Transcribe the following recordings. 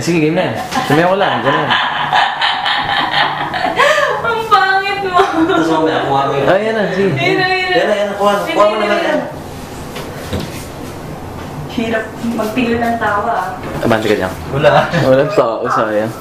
Sige, game na. Sumayaw ko lang. Ganun. Ang pangit mo. Tapos mamaya, kuha mo yun. Ay, yan na. Sige. Yan na, kuha mo naman yan. Hirap magpilo ng tawa. Abante ka dyan. Wala. Walang tao, sayang.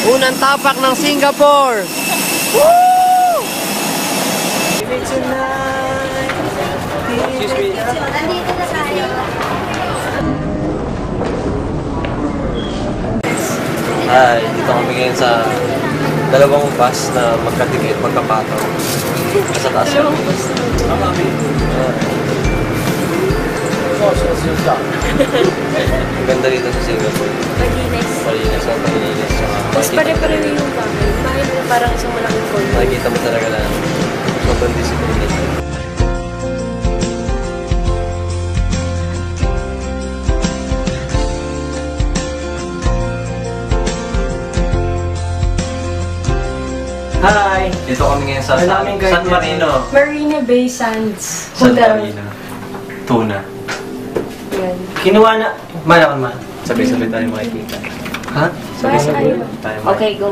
Unang tapak ng Singapore! Woo! Excuse me. Nandito na tayo. Hi, dito kami ngayon sa dalawang bus na magkadikit, magkapataw. Nasa taas yun. Ganda dito sa Singapore. Malinis. Malinis ang malinis. Mas pare-pareho yung bahay. Bahay mo parang isang malaking condo. Nakikita mo talaga na sobrang disiplina. Hi! Dito kami ngayon sa San Marino. Marina Bay Sands. San Marino. Tuna. Yan. Kinuha na... Malaman man. Sabay-sabay tayo makikita. Ha? Basta kayo. Tayo Okay, go.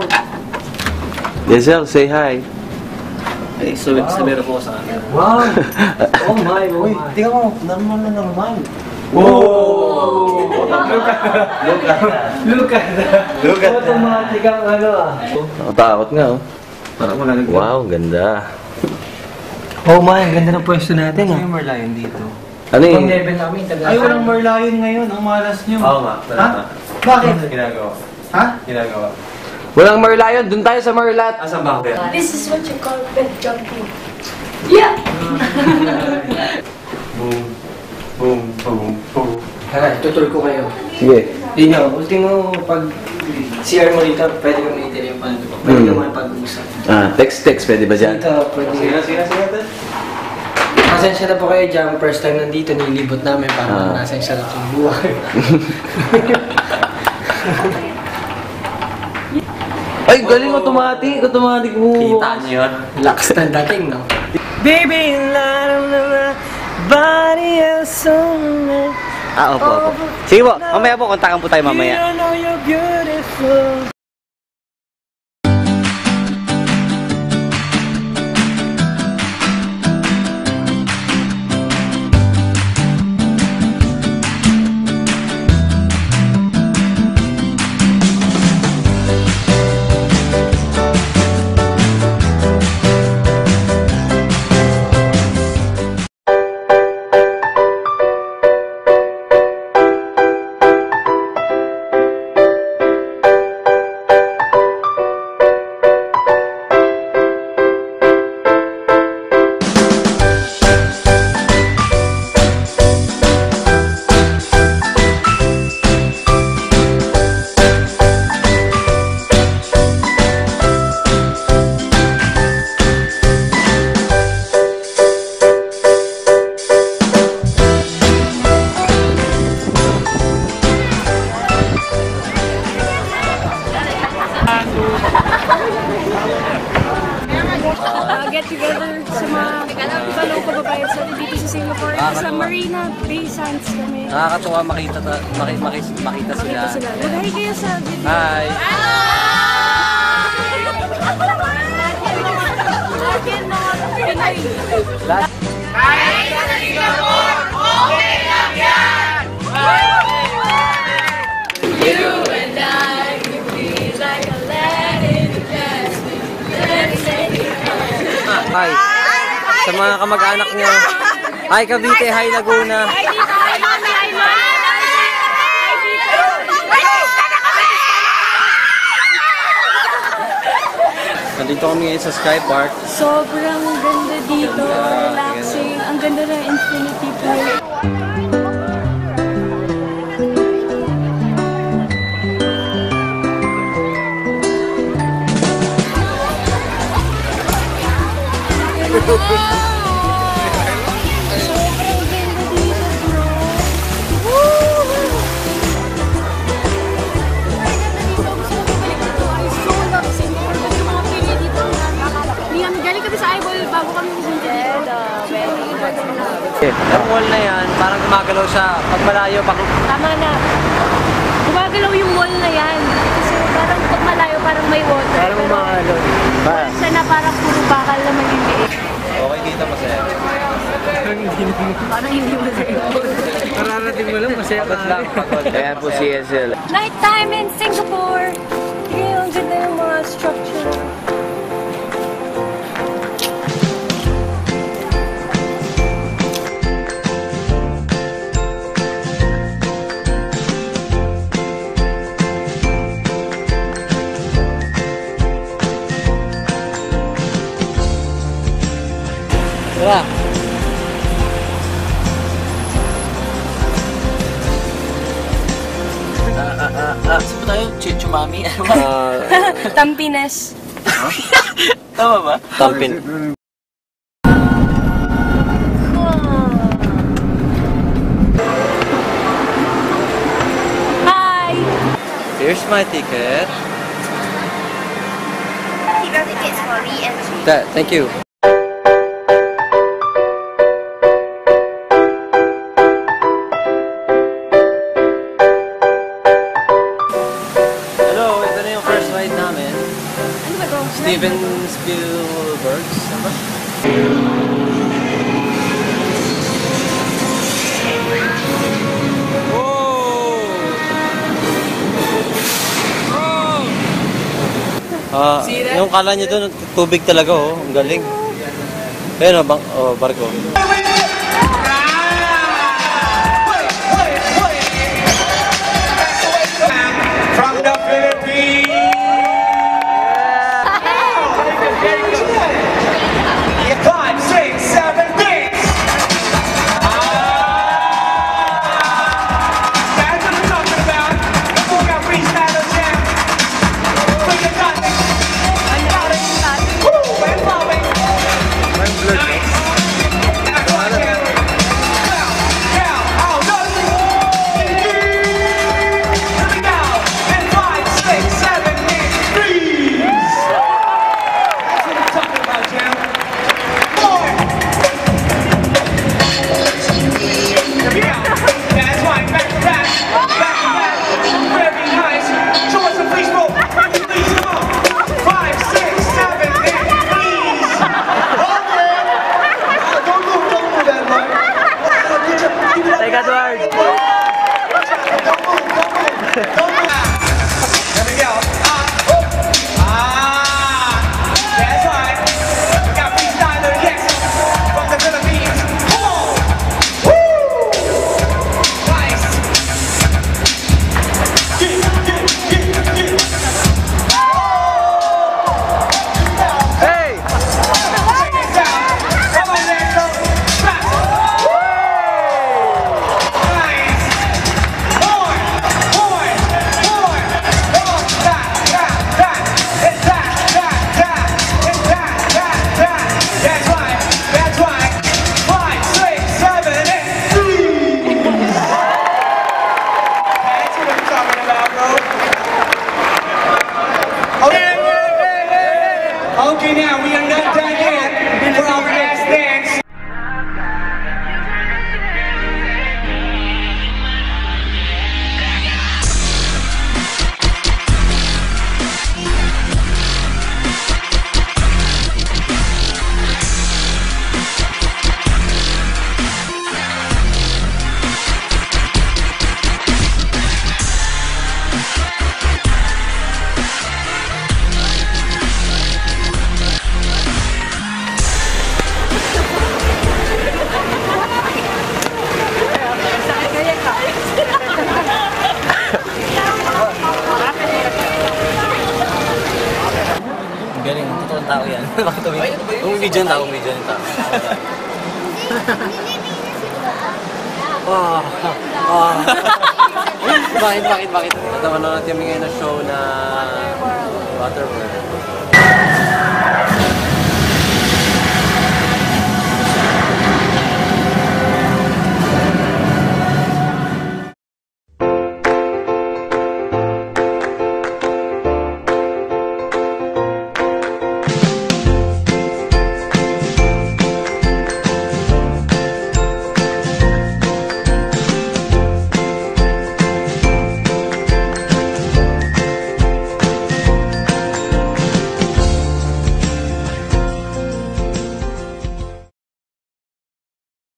Denzel, say hi. Ay, sabi ko sa akin. Wow! Oh my, oh Uy, my. tingnan mo. Normal na normal. Oh! Look at that. Look at that. Look at that. Look at that. Automatic ang ano ah. Nakatakot nga, oh. Parang wala nag- Wow, ganda. Oh my, ang ganda ng pwesto natin ah. Yung Merlion dito. Ano Pang yung... level namin, taga. Ay, walang Merlion ngayon. Ang malas nyo. Oo nga. Ha? Bakit? Ginagawa. Ha? Ginagawa. Walang Merlion, dun tayo sa Merlat. Asan ba ako? This is what you call bed jumping. Yeah! Boom. Boom. Boom. Boom. Tara, tutur ko kayo. Sige. Dino, ultimo pag CR mo dito, pwede kang maintain yung pando. Pwede Hmm. kang makipag-usap. Text, pwede ba dyan? Dito, pwede. Sige. Pasensya na po kayo dyan, first time nandito, nilibot namin para nasa isang laking buhay. Ay, galing automatic. Automatic mo. Kita niyo yun? Lakas ng dating, no? Baby, body else on Opo. Sige po, mamaya po, kontakan po tayo mamaya. You know you're beautiful. Get together sa mga ibang kababayan sa dito sa Singapore. Sa Marina Bay Sands kami. Nakakatuwa makita sila. Mag-hi kayo sa video. Hi! You and I could be like a lad in the past. Hi! Sa mga kamag-anak niya. Hi Cavite, hi Laguna. Nandito kami ngayon sa Sky Park. Sobrang ganda dito, relaxing. Ang ganda ng infinity pool. Sobrang ganda dito, bro. Woo! Galing kami sa eyeball bago kami pumunta dito. Yung wall na yan, parang gumagalaw siya. Pag malayo, Tama na. Gumagalaw yung wall na yan. Kasi parang pag malayo, parang may water. parang Pero umakalon. siya na parang puro bakal na maliliit. Okay, dito masaya. Parang hindi mo sa'yo. Mararating mo lang, masaya Pagod lang, pagod. Ayan po si SL. Nighttime in Singapore! Tingnan ang ganda yung mga structure. Tara. Saan tayo? Chichumami? Tampines. Tama ba? Tampin. Hi! Here's my ticket. Tickets for re-entry. Thank you. Hello, ito na yung first ride namin. Ano ba ito? Steven Spielberg's. Ano ba? Yung kala niya doon, tubig talaga oh, ang galing. Pero barko. From the Philippines. Yeah, 5, 6, 7, 8. That's what I'm talking about. Before we got freestyle jam. Bring it down. Woo! And flowing. Nice. Now go on, Cam. Down, down. Oh, no. Let me go. And 5, 6, 7, 8, freeze. That's what I'm talking about, Jam. More. Here we go. That's right. Back to back. Back to back. Very nice. Show us some freeze roll. Please, come on. 5, 6, 7, 8, freeze. Okay. Don't move that much. Good job. Keep it up. Teka, Edward. Don't move. There we go. That's right. We got freestyler, yes, from the Philippines. Come on. Woo! Nice. Get. Hey! Take it down. Come on, Nando. Back. Nice. More. Come on. Back. It's that. That's right. 5, 6, 7, 8, 3. That's what I'm talking about, bro. Okay, now we are not done yet for our last dance. Galing, totoong tao yan. Bakit video ng tao, video ng tao. Oh. Bakit? Ito, manonood kami ngayon ng show na Waterworld.